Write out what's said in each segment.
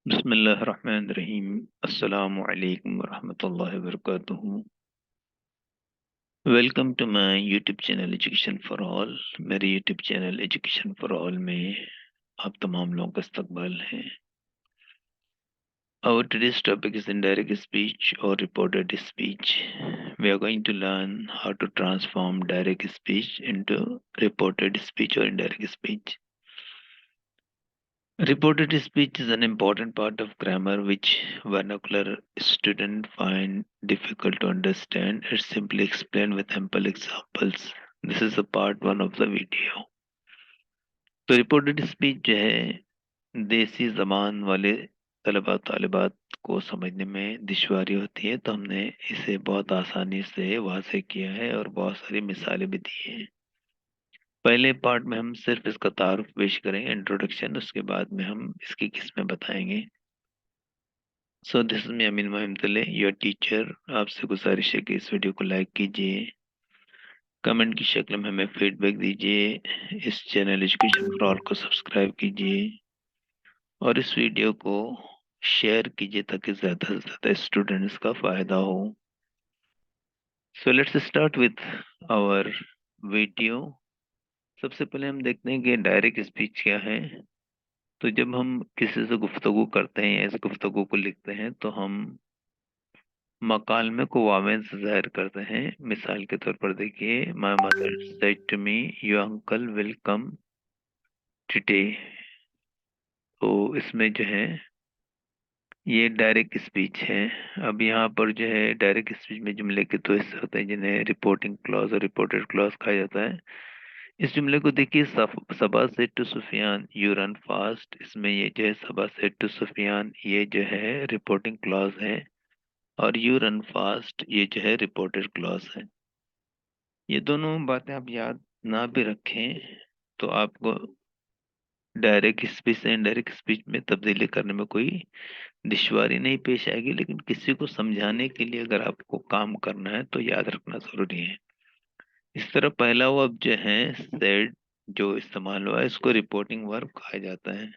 बिस्मिल्लाहिर्रहमानिर्रहीम। अस्सलामु अलैकुम वरहमतुल्लाहि वबरकातुहू। Welcome to my YouTube channel education for all. मेरे YouTube channel education for all में आप तमाम लोगों का इस्तकबाल है। Our today's topic is indirect speech or reported speech. We are going to learn how to transform direct speech into reported speech or indirect speech. Reported speech is an important part of grammar which vernacular students find difficult to understand. It's simply explained with ample examples. This is a part one of the video. तो reported speech जो है देसी जबान वाले तलबा तालिबात को समझने में दुश्वारी होती है, तो हमने इसे बहुत आसानी से वाज़ेह किया है और बहुत सारी मिसालें भी दी हैं। पहले पार्ट में हम सिर्फ इसका तारुफ पेश करेंगे, इंट्रोडक्शन, उसके बाद में हम इसकी किस्में बताएंगे। So this is me Amin Mahmatle, your teacher. आपसे गुजारिश है कि इस वीडियो को लाइक कीजिए, कमेंट की शक्ल में हमें फीडबैक दीजिए, इस चैनल एजुकेशन फॉर ऑल को सब्सक्राइब कीजिए और इस वीडियो को शेयर कीजिए ताकि ज़्यादा से ज़्यादा स्टूडेंट्स का फ़ायदा हो। So let's start with our video. सबसे पहले हम देखते हैं कि डायरेक्ट स्पीच क्या है। तो जब हम किसी से गुफ्तगू करते हैं या इस गुफ्तगू को लिखते हैं तो हम मकालमे को वावें से ज़ाहिर करते हैं। मिसाल के तौर पर देखिए, my mother said to me your uncle will come today. तो इसमें जो है ये डायरेक्ट स्पीच है। अब यहाँ पर जो है डायरेक्ट स्पीच में जुमले के दो हिस्से होते हैं जिन्हें रिपोर्टिंग क्लॉज और रिपोर्टेड क्लॉज कहा जाता है। इस जुमले को देखिए, Saba said to Sufiyan you run fast. इसमें ये जो है सबा सेड टू सुफियान, ये जो है रिपोर्टिंग क्लॉज है, और यू रन फास्ट ये जो है रिपोर्टेड क्लॉज है। ये दोनों बातें आप याद ना भी रखें तो आपको डायरेक्ट स्पीच से इनडायरेक्ट स्पीच में तब्दीली करने में कोई दुश्वारी नहीं पेश आएगी, लेकिन किसी को समझाने के लिए अगर आपको काम करना है तो याद रखना जरूरी है। इस तरह पहला वर्ब जो है सेड, जो इस्तेमाल हुआ है, इसको रिपोर्टिंग वर्ब कहा जाता है।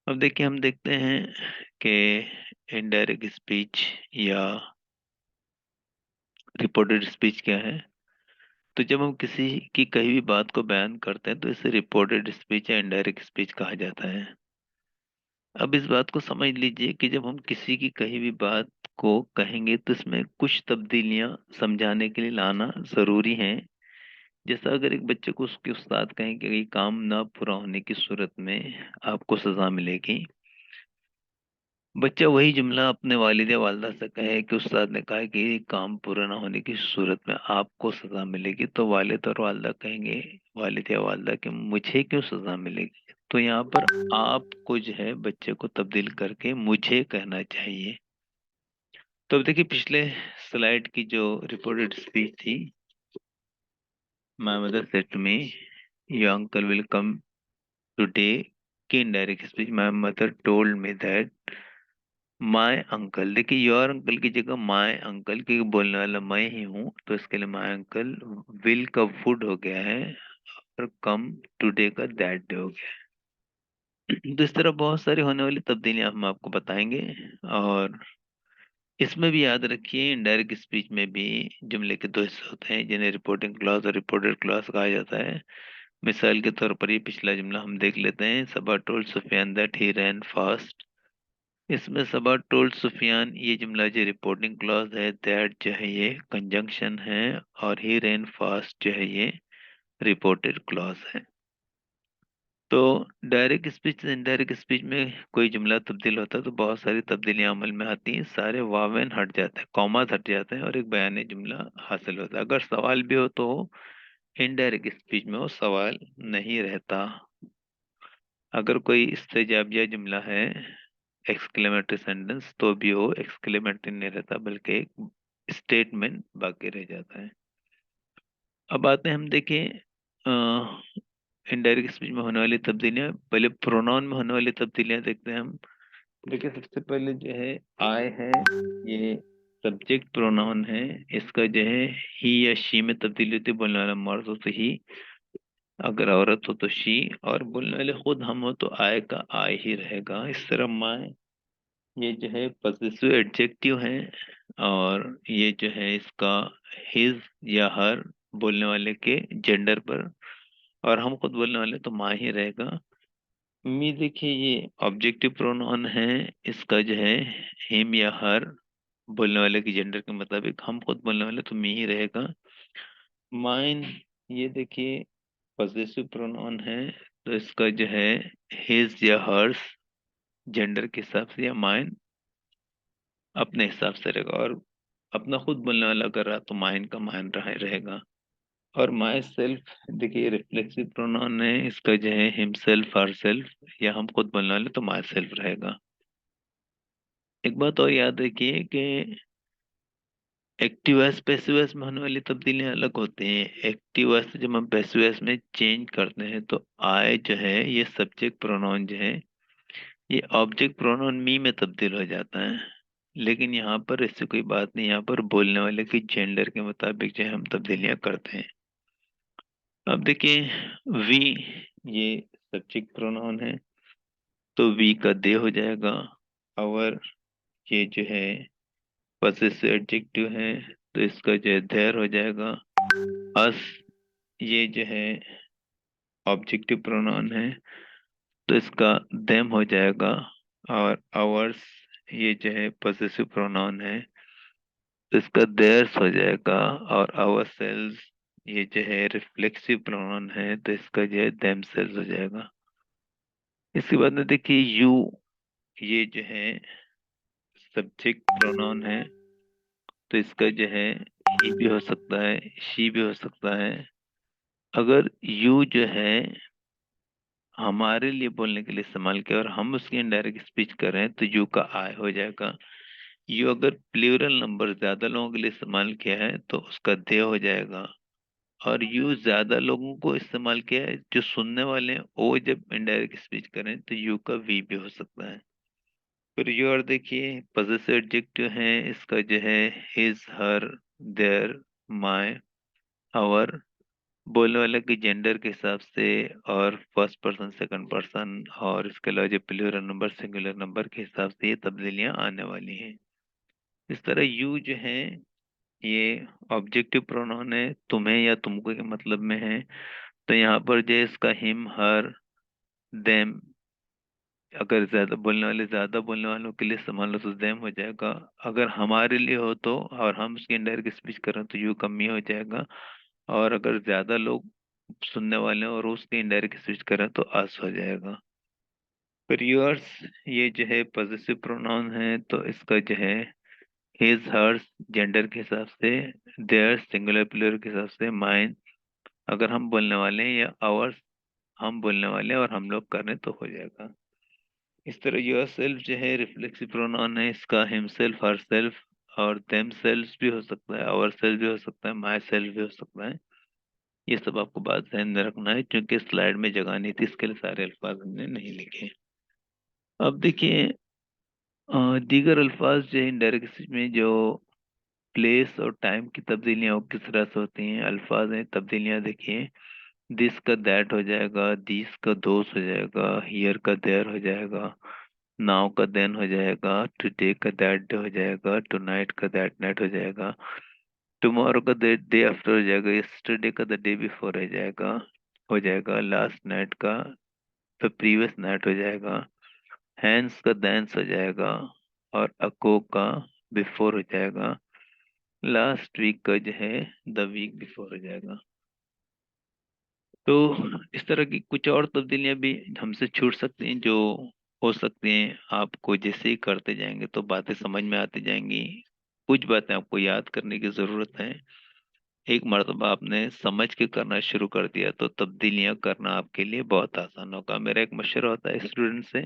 अब देखिए, हम देखते हैं कि इनडायरेक्ट स्पीच या रिपोर्टेड स्पीच क्या है। तो जब हम किसी की कही हुई बात को बयान करते हैं तो इसे रिपोर्टेड स्पीच या इनडायरेक्ट स्पीच कहा जाता है। अब इस बात को समझ लीजिए कि जब हम किसी की कही हुई बात को कहेंगे तो इसमें कुछ तब्दीलियां समझाने के लिए लाना जरूरी है। जैसा अगर एक बच्चे को उसके उस्ताद कहें कि ये काम ना पूरा होने की सूरत में आपको सजा मिलेगी, बच्चा वही जुमला अपने वालिद या वालदा से कहे कि उस्ताद ने कहा है कि ये काम पूरा ना होने की सूरत में आपको सजा मिलेगी, तो वालिद और वालदा कहेंगे, वालिद या वालदा, कि मुझे क्यों सजा मिलेगी। तो यहाँ पर आपको जो है बच्चे को तब्दील करके मुझे कहना चाहिए। तो अब देखिए, पिछले स्लाइड की जो रिपोर्टेड स्पीच थी, my mother said to me your uncle will come today, की indirect speech, my mother told me that my uncle. देखिए, योर अंकल की जगह माय अंकल, क्योंकि बोलने वाला मैं ही हूँ, तो इसके लिए माय अंकल विल का वुड हो गया है और कम टुडे का दैट डे हो गया है। तो इस तरह बहुत सारी होने वाली तब्दीलियां हम आपको बताएंगे। और इसमें भी याद रखिए, इनडायरेक्ट स्पीच में भी जुमले के दो हिस्से होते हैं जिन्हें रिपोर्टिंग क्लॉज और रिपोर्टेड क्लॉज कहा जाता है। मिसाल के तौर पर ये पिछला जुमला हम देख लेते हैं, Saba told Sufiyan that he ran fast. इसमें सबा टोल्ड सुफियान, ये जुमला जो रिपोर्टिंग क्लॉज है, दैट जो है ये कंजंक्शन है, और ही रैन फास्ट जो है ये रिपोर्टेड क्लॉज है। तो डायरेक्ट स्पीच से इनडायरेक्ट स्पीच में कोई जुमला तब्दील होता है तो बहुत सारी तब्दीलियां अमल में आती हैं। सारे वावेन हट जाते हैं, कॉमास हट जाते हैं और एक बयानी जुमला हासिल होता है। अगर सवाल भी हो तो इनडायरेक्ट स्पीच में वो सवाल नहीं रहता। अगर कोई इस्तेजाबिया जुमला है, एक्सक्लेमेटरी सेंटेंस, तो भी वो एक्सक्लेमेटरी नहीं रहता बल्कि एक स्टेटमेंट बाकी रह जाता है। अब आते हैं, हम देखें इनडायरेक्ट स्पीच में होने वाली तब्दीलियां। पहले प्रोनाउन में होने वाली तब्दीलियां देखते हैं हम। देखिए, सबसे पहले जो है आई है, ये सब्जेक्ट प्रोनाउन है। इसका जो है ही या शी में तब्दीली होती है। बोलने वाला मर्द हो तो ही, अगर औरत हो तो शी, और बोलने वाले खुद हम हो तो आय का आय ही रहेगा। इस तरह माए ये जो है पॉसेसिव एडजेक्टिव है, और ये जो है इसका हिज या हर बोलने वाले के जेंडर पर, और हम खुद बोलने वाले तो माँ ही रहेगा। मी देखिए ये ऑब्जेक्टिव प्रोनाउन है, इसका जो है हिम या हर बोलने वाले के जेंडर के मुताबिक, हम खुद बोलने वाले तो मी ही रहेगा। माइन ये देखिए पॉसेसिव प्रोनाउन है, तो इसका जो है हिज या हर्स जेंडर के हिसाब से, या माइन अपने हिसाब से रहेगा। और अपना खुद बोलने वाला कर रहा तो माइन का माइन रहेगा। और माई सेल्फ देखिए रिफ्लेक्सिव प्रोनाउन है, इसका जो है हिमसेल्फ हर सेल्फ, या हम खुद बोलने वाले तो माई सेल्फ रहेगा। एक बात और याद रखिए कि एक्टिव वॉइस पैसिव वॉइस में होने वाली तब्दीलियां अलग होती हैं। एक्टिव वॉइस जब हम पैसिव वॉइस में चेंज करते हैं तो आई जो है ये सब्जेक्ट प्रोनाउन जो है ये ऑब्जेक्ट प्रोनाउन मी में तब्दील हो जाता है। लेकिन यहाँ पर इससे कोई बात नहीं, यहाँ पर बोलने वाले के जेंडर के मुताबिक जो है हम तब्दीलियां करते हैं। अब देखिए वी ये सब्जेक्ट प्रोनाउन है, तो वी का दे हो जाएगा। आवर ये जो है पॉसेसिव एडजेक्टिव है, तो इसका जो है देयर हो जाएगा। अस ये जो है ऑब्जेक्टिव प्रोनाउन है, तो इसका देम हो जाएगा। और आवर्स ये जो है पॉसेसिव प्रोनाउन है, तो इसका देयर्स हो जाएगा। और आवर सेल्स ये जो है रिफ्लेक्सिव प्रोनाउन है, तो इसका जो है देम सेल्स हो जाएगा। इसके बाद में देखिए यू ये जो है सब्जेक्ट प्रोनाउन है, तो इसका जो है ही भी हो सकता है, शी भी हो सकता है। अगर यू जो है हमारे लिए बोलने के लिए इस्तेमाल किया और हम उसकी इनडायरेक्ट स्पीच कर रहे हैं तो यू का आई हो जाएगा। यू अगर प्लूरल नंबर ज्यादा लोगों के लिए इस्तेमाल किया है तो उसका दे हो जाएगा। और यू ज्यादा लोगों को इस्तेमाल किया है जो सुनने वाले हैं, वो जब इनडायरेक्ट स्पीच करें तो यू का वी भी हो सकता है। फिर योर देखिए पॉसेसिव एडजेक्टिव है, इसका जो है his her their my our बोलने वाले के जेंडर के हिसाब से, और फर्स्ट पर्सन सेकंड पर्सन, और इसके अलावा जो प्लूरल नंबर सिंगुलर नंबर के हिसाब से ये तब्दीलियां आने वाली हैं। इस तरह यू जो है ये ऑब्जेक्टिव प्रोनाउन है, तुम्हें या तुमको के मतलब में है, तो यहाँ पर जो है इसका हिम हर देम, अगर ज्यादा बोलने वालों के लिए इस्तेमाल हो तो देम हो जाएगा। अगर हमारे लिए हो तो, और हम उसकी इनडायरेक्ट स्पीच करें तो यू कमी हो जाएगा। और अगर ज्यादा लोग सुनने वाले हैं और उसकी इनडायरेक्ट स्पीच करें तो अस हो जाएगा। फिर योर्स ये जो है पॉसेसिव प्रोनाउन है, तो इसका जो है हिज हर्स जेंडर के हिसाब से, देयर सिंगुलर प्लूरल के हिसाब से, माइन अगर हम बोलने वाले हैं, या आवर्स हम बोलने वाले हैं और हम लोग कर रहे हैं तो हो जाएगा। इस तरह योर सेल्फ जो है रिफ्लेक्सिव प्रोनाउन है, इसका हिम सेल्फ हर सेल्फ और देम सेल्फ भी हो सकता है, आवर सेल्फ भी हो सकता है, माई सेल्फ भी हो सकता है। ये सब आपको बात ध्यान में रखना है, क्योंकि स्लाइड में जगह नहीं थी, इसके लिए सारे अल्फाज हमने नहीं लिखे। अब देखिए दीगर अल्फाज जो है इनडायरेक्ट में जो प्लेस और टाइम की तब्दीलियां वो किस तरह से होती हैं, अल्फाज में तब्दीलियां देखिए। दिस का दैट हो जाएगा, दिस का दोस हो जाएगा, हियर का देयर हो जाएगा, नाउ का देन हो जाएगा, टुडे का दैट डे हो जाएगा, टुनाइट का दैट नाइट हो जाएगा, टुमारो का डे आफ्टर हो जाएगा, यस्टरडे का द डे बिफोर हो जाएगा, लास्ट नाइट का द प्रीवियस नाइट हो जाएगा, हैंस का दैंस हो जाएगा, और अको का बिफोर हो जाएगा, लास्ट वीक का जो है द वीक बिफोर हो जाएगा। तो इस तरह की कुछ और तब्दीलियां भी हमसे छूट सकती हैं, जो हो सकती हैं। आपको जैसे ही करते जाएंगे तो बातें समझ में आती जाएंगी। कुछ बातें आपको याद करने की जरूरत है। एक मर्तबा आपने समझ के करना शुरू कर दिया तो तब्दीलियां करना आपके लिए बहुत आसान होगा। मेरा एक मशवरा होता है स्टूडेंट से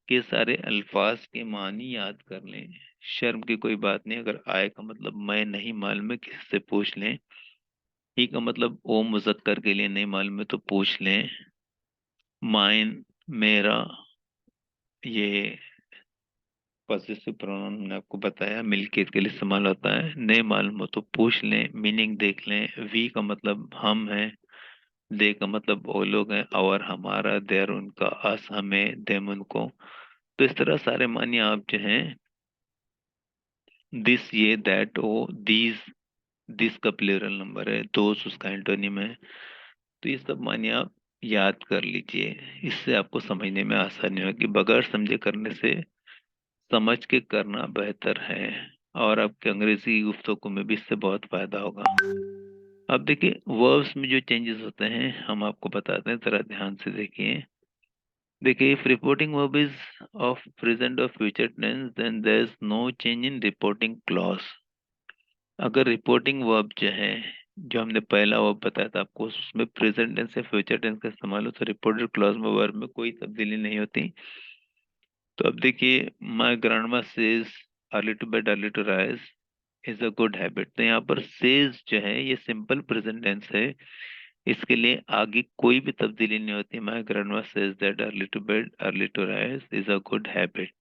कि सारे अल्फाज के मानी याद कर लें। शर्म की कोई बात नहीं, अगर आय का मतलब मैं नहीं मालूम है किसी से पूछ लें, ही का मतलब ओ मुजक्कर के लिए नहीं मालूम है तो पूछ लें, माइन मेरा ये पॉसेसिव प्रोनाउन हमने आपको बताया मिल्कियत के लिए इस्तेमाल होता है। नहीं मालूम हो तो पूछ लें, मीनिंग देख लें। वी का मतलब हम हैं, दे का मतलब वो लोग हैं, और हमारा, देर उनका, अस हमें, देम उनको। तो इस तरह सारे मानिए आप जो हैं दिस, ये, दैट, ओ, दीज, दिस का प्लूरल नंबर है, दोस उसका एंटोनिम है। तो ये सब मानिए आप याद कर लीजिए, इससे आपको समझने में आसानी होगी। बगैर समझे करने से समझ के करना बेहतर है, और आपके अंग्रेजी की गुफ्तगू में भी इससे बहुत फायदा होगा। अब देखिए वर्ब्स में जो चेंजेस होते हैं हम आपको बताते हैं, जरा ध्यान से देखिए। देखिए if reporting verb is of present और future tense then there is no change in reporting clause. अगर रिपोर्टिंग वर्ब जो है, जो हमने पहला वर्ब बताया था आपको, उसमें प्रेजेंट टेंस या फ्यूचर टेंस का इस्तेमाल हो तो रिपोर्टेड क्लॉज में वर्ब में कोई तब्दीली नहीं होती। तो अब देखिए my grandma says early to bed early to rise is a good habit. तो यहाँ पर सेज जो है ये सिंपल प्रेजेंट टेंस है, इसके लिए आगे कोई भी तब्दीली नहीं होती। My grandma says that early to bed early to rise is a good habit,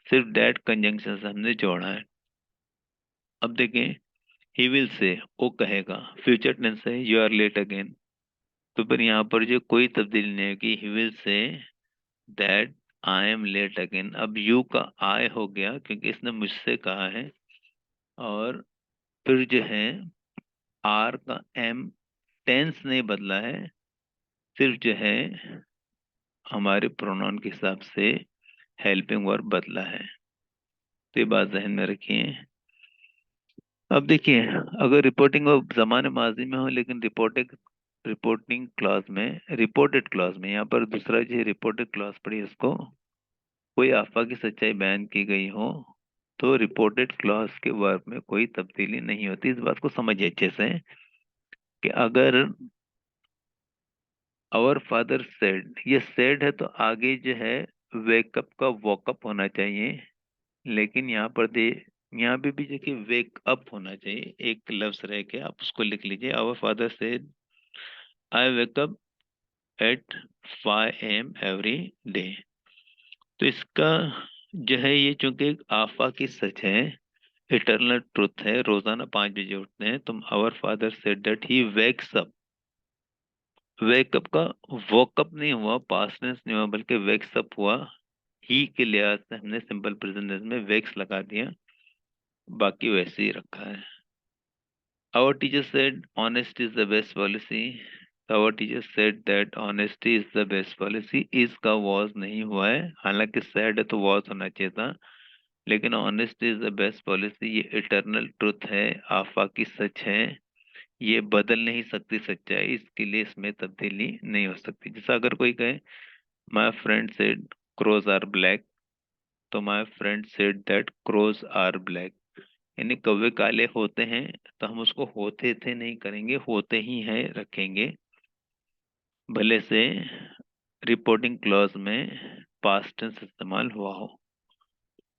सिर्फ दैट कंजंक्शन से हमने जोड़ा है। अब देखें ही विल से, वो कहेगा, फ्यूचर टेंस है, यू आर लेट अगेन। तो फिर यहाँ पर जो कोई तब्दीली नहीं होगी, he will say that I am late again. अब यू का आई हो गया क्योंकि इसने मुझसे कहा है, और फिर जो है आर का एम, टेंस नहीं बदला है, सिर्फ जो है हमारे प्रोनाउन के हिसाब से हेल्पिंग वर्ब बदला है। तो ये बात जहन में रखिए। अब देखिए अगर रिपोर्टिंग वर्ब जमाने माजी में हो लेकिन रिपोर्टिंग रिपोर्टिंग क्लॉज में, रिपोर्टेड क्लॉज में, यहाँ पर दूसरा जो रिपोर्टेड क्लॉज पड़ी है उसको, कोई आफा की सच्चाई बयान की गई हो तो रिपोर्टेड क्लॉज के वर्ब में कोई तब्दीली नहीं होती। इस बात को समझिए अच्छे से कि अगर आवर फादर सेड, ये सेड है तो आगे जो है वेकअप का वॉकअप होना चाहिए, लेकिन यहाँ पर दे, यहाँ पे भी देखिए वेक अप होना चाहिए, एक लफ्ज रह के आप उसको लिख लीजिए। Our father said I wake up at 5 AM every day. तो इसका जो है ये चूंकि एक आफा की सच है, इटरनल ट्रुथ है, रोजाना 5 बजे उठते हैं, तुम our father said that he wakes up. Wake up का वोकअप नहीं हुआ, पास्ट टेंस नहीं हुआ, बल्कि वेक्स अप हुआ। ही के लिहाज से हमने सिंपल प्रेजेंट टेंस में वेक्स लगा दिया, बाकी वैसे ही रखा है। Our teacher said honest is the best policy. Our teacher said that honesty is the best policy, is का वॉज नहीं हुआ है, हालांकि सैड है तो वॉज होना चाहिए था, लेकिन honesty is the best policy ये इटरनल ट्रुथ है, आफाकी सच है, ये बदल नहीं सकती सच्चाई, इसके लिए इसमें तब्दीली नहीं हो सकती। जैसा अगर कोई कहे my friend said crows are black, तो my friend said that crows are black, यानी कौवे काले होते हैं, तो हम उसको होते थे नहीं करेंगे, होते ही हैं रखेंगे, भले से रिपोर्टिंग क्लॉज में पास्ट टेंस इस्तेमाल हुआ हो।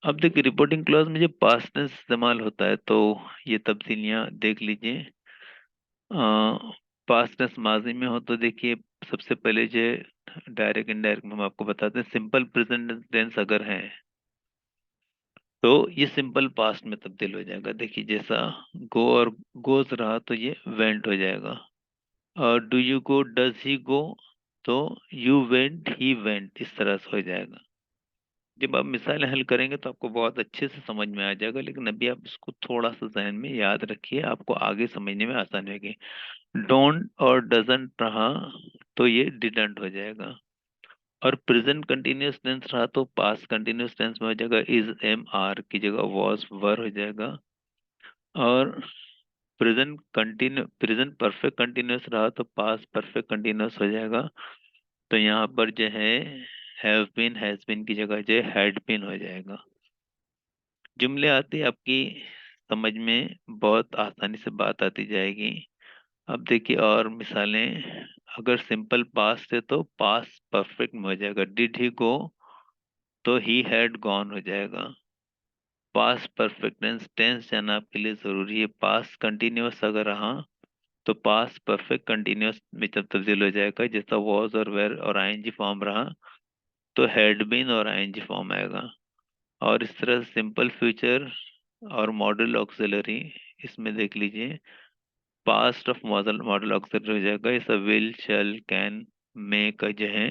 अब देखिए रिपोर्टिंग क्लॉज में जब पास्ट टेंस इस्तेमाल होता है तो ये तब्दीलियां देख लीजिए। पास्ट टेंस माजी में हो तो देखिए सबसे पहले जो डायरेक्ट इनडायरेक्ट में हम आपको बताते हैं, सिंपल प्रेजेंट टेंस अगर है तो ये सिंपल पास्ट में तब्दील हो जाएगा। देखिए जैसा गो और गोज रहा तो ये वेंट हो जाएगा, और do you go does he go, तो यू वेंट ही वेंट, इस तरह से हो जाएगा। जब आप मिसालें हल करेंगे तो आपको बहुत अच्छे से समझ में आ जाएगा, लेकिन अभी आप इसको थोड़ा सा जहन में याद रखिए, आपको आगे समझने में आसानी होगी। डोंट और डजंट रहा तो ये डिडंट हो जाएगा, और प्रेजेंट कंटिन्यूअस टेंस रहा तो पास्ट कंटिन्यूअस टेंस में हो जाएगा, इज एम आर की जगह वॉज वर हो जाएगा, और प्रेजेंट परफेक्ट कंटिन्यूअस रहा तो पास्ट परफेक्ट कंटिन्यूअस हो जाएगा। तो यहाँ पर जो है हैव बीन हैज बीन की जगह जो हैड बीन हो जाएगा। जुमले आते आपकी समझ में बहुत आसानी से बात आती जाएगी। अब देखिए और मिसालें, अगर सिंपल पास्ट है तो पास्ट परफेक्ट में हो जाएगा, डिड ही गो तो ही हैड गॉन हो जाएगा। पास्ट परफेक्ट टेंस, टेंस जाना आपके लिए जरूरी है। पास्ट कंटिन्यूअस अगर रहा तो पास्ट परफेक्ट कंटिन्यूअस में जब तब्दील हो जाएगा, जैसा वॉज और वेर और आईएनजी फॉर्म रहा तो हैड बीन और आईएनजी फॉर्म आएगा। और इस तरह सिंपल फ्यूचर और मॉडल ऑक्सिलरी, इसमें देख लीजिए past of model model auxiliary हो जाएगा, जैसा विल शैल कैन मे का जो है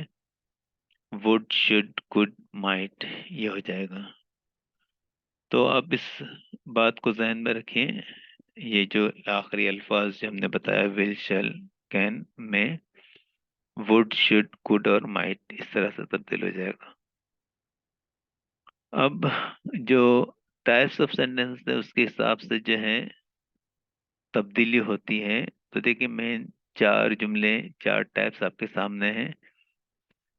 वुड, शुड, कुड, माइट, ये हो जाएगा। तो आप इस बात को जहन में रखिए, ये जो आखिरी अल्फाज जो हमने बताया, विल, शैल, कैन में वुड, शुड, कुड और माइट इस तरह से तब्दील हो जाएगा। अब जो टाइप्स ऑफ सेंटेंस है उसके हिसाब से जो है तब्दीली होती है। तो देखिए, मेन चार जुमले, चार टाइप्स आपके सामने हैं।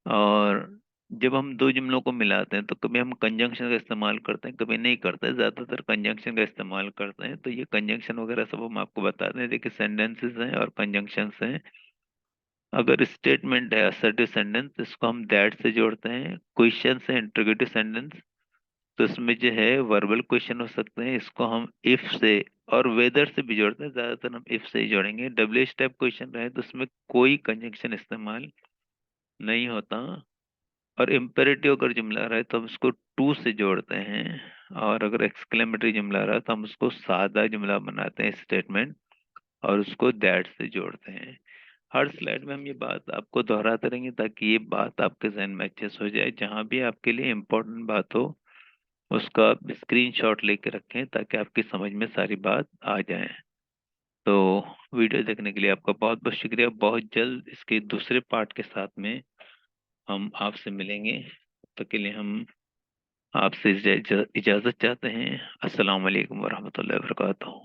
और जब हम दो जुमलों को मिलाते हैं तो कभी हम कंजंक्शन का इस्तेमाल करते हैं, कभी नहीं करते हैं, ज़्यादातर कंजंक्शन का इस्तेमाल करते हैं। तो ये कंजंक्शन वगैरह सब हम आपको बताते हैं। देखिए, सेंटेंसेस हैं और कंजंक्शंस हैं। अगर स्टेटमेंट है असर्टिव सेंटेंस, इसको हम दैट से जोड़ते हैं। क्वेश्चन है इंटरोगेटिव सेंटेंस, तो इसमें जो है वर्बल क्वेश्चन हो सकते हैं, इसको हम इफ से और वेदर से भी जोड़ते हैं। ज्यादातर हम इफ से ही जोड़ेंगे। डब्ल्यू टाइप क्वेश्चन रहे तो उसमें कोई कंजंक्शन इस्तेमाल नहीं होता। और इम्पेरेटिव अगर जुमला रहे तो हम उसको टू से जोड़ते हैं। और अगर एक्सक्लेमेटरी जुमला रहा तो हम उसको सादा जुमला बनाते हैं, स्टेटमेंट, और उसको दैट से जोड़ते हैं। हर स्लाइड में हम ये बात आपको दोहराते रहेंगे ताकि ये बात आपके जहन में अच्छे से हो जाए। जहां भी आपके लिए इम्पोर्टेंट बात हो उसका आप स्क्रीनशॉट लेके रखें ताकि आपकी समझ में सारी बात आ जाए। तो वीडियो देखने के लिए आपका बहुत बहुत शुक्रिया। बहुत जल्द इसके दूसरे पार्ट के साथ में हम आपसे मिलेंगे। तो के लिए हम आपसे इजाज़त चाहते हैं। अस्सलाम वालेकुम वरहमतुल्लाहि वबरकातुहू।